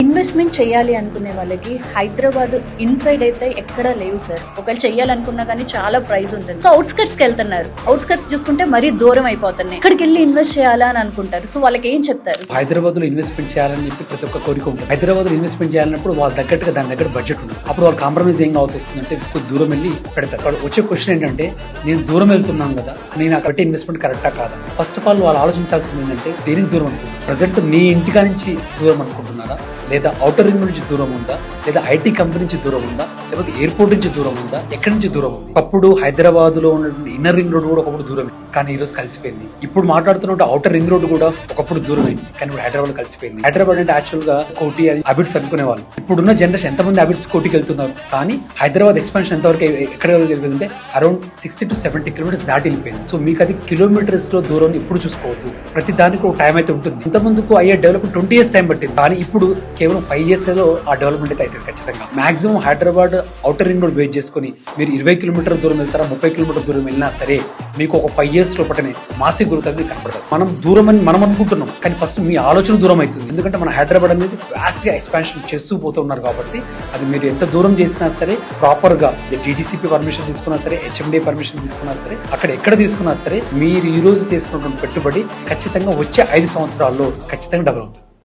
Investment చేయాలి అనుకునే వాళ్ళకి హైదరాబాద్ ఇన్సైడ్ అయితే ఎక్కడా లేవు సార్. ఒకవేళ చేయాలనుకున్నా కానీ చాలా ప్రైస్ ఉంటుంది. సో అవుట్స్కట్స్ కి వెళ్తున్నారు. అవుట్స్కట్స్ చూసుకుంటే మరీ దూరం అయిపోతున్నాయి. ఇక్కడికి వెళ్ళి ఇన్వెస్ట్ చేయాలా అని అనుకుంటారు. సో వాళ్ళకి ఏం చెప్తారు? హైదరాబాద్ లో ఇన్వెస్ట్మెంట్ చేయాలని చెప్పి ప్రతి ఒక్క కోరిక ఉంటుంది. హైదరాబాద్ లో ఇన్వెస్ట్మెంట్ చేయాలన్నప్పుడు వాళ్ళ దగ్గరగా దాని దగ్గర బడ్జెట్ ఉంటుంది. అప్పుడు వాళ్ళు కాంప్రమైజ్ ఏం కావాల్సి వస్తుందంటే కొద్ది దూరం వెళ్ళి పెడతారు. అక్కడ వచ్చే క్వశ్చన్ ఏంటంటే, నేను దూరం వెళ్తున్నాను కదా, నేను అక్కడ ఇన్వెస్ట్మెంట్ కరెక్టా కాదా? ఫస్ట్ ఆఫ్ ఆల్ వాళ్ళు ఆలోచించాల్సింది ఏంటంటే, దేనికి దూరం అనుకుంటున్నారు? ప్రజెంట్ నీ ఇంటికా నుంచి దూరం అనుకుంటున్నారా, లేదా అవుటర్ రింగ్ నుంచి దూరం ఉందా, లేదా ఐటీ కంపెనీ నుంచి దూరం ఉందా, లేకపోతే ఎయిర్పోర్ట్ నుంచి దూరం ఉందా, ఎక్కడి నుంచి దూరం ఉంది? ఒకప్పుడు హైదరాబాద్ లో ఉన్నటువంటి ఇన్నర్ రింగ్ రోడ్ కూడా ఒకప్పుడు దూరమే, కానీ ఈ రోజు కలిసిపోయింది. ఇప్పుడు మాట్లాడుతున్న అవుటర్ రింగ్ రోడ్ కూడా ఒకప్పుడు దూరమైంది, కానీ ఇప్పుడు హైదరాబాద్ కలిసిపోయింది. హైదరాబాద్ అంటే యాక్చువల్ గా కోటి అని అబిడ్స్ అనుకునే వాళ్ళు. ఇప్పుడున్న జనరేషన్ ఎంతమంది అబిడ్స్ కోటికి వెళ్తున్నారు? కానీ హైదరాబాద్ ఎక్స్పాన్షన్ ఎంతవరకు ఎక్కడ వెళ్ళిపోయిందంటే అరౌండ్ 60 to 70 కిలోమీటర్స్ దాటి వెళ్ళిపోయింది. సో మీకు అది కిలోమీటర్స్ లో దూరం ఇప్పుడు చూసుకోవద్దు. ప్రతి దానికి ఒక టైం అయితే ఉంటుంది. ఇంత ముందుకు అయ్యే డెవలప్మెంట్ 20 years టైం పట్టింది, కానీ ఇప్పుడు కేవలం 5 years లో ఆ డెవలప్మెంట్ అయితే అవుతుంది ఖచ్చితంగా. Maximum Hyderabad outer ring road base చేసుకుని మీరు 20 కిలోమీటర్ దూరం వెళ్తారా, 30 కిలోమీటర్ దూరం వెళ్ళినా సరే మీకు ఒక 5 years లోపటనే మాసిక గ్రోత్ అనేది కనపడదు. మనం దూరం అని మనం అనుకుంటున్నాం, కానీ ఫస్ట్ మీ ఆలోచన దూరం అవుతుంది. ఎందుకంటే మన హైదరాబాద్ అనేది వ్యాస్ట్ గా ఎక్స్పాన్షన్ చేస్తూ పోతున్నారు కాబట్టి, అది మీరు ఎంత దూరం చేసినా సరే ప్రాపర్ గా DTCP పర్మిషన్ తీసుకున్నా సరే, HMDA పర్మిషన్ తీసుకున్నా సరే, అక్కడ ఎక్కడ తీసుకున్నా సరే మీరు ఈ రోజు తీసుకున్నటువంటి పెట్టుబడి ఖచ్చితంగా వచ్చే 5 సంవత్సరాల్లో ఖచ్చితంగా డబుల్ అవుతుంది.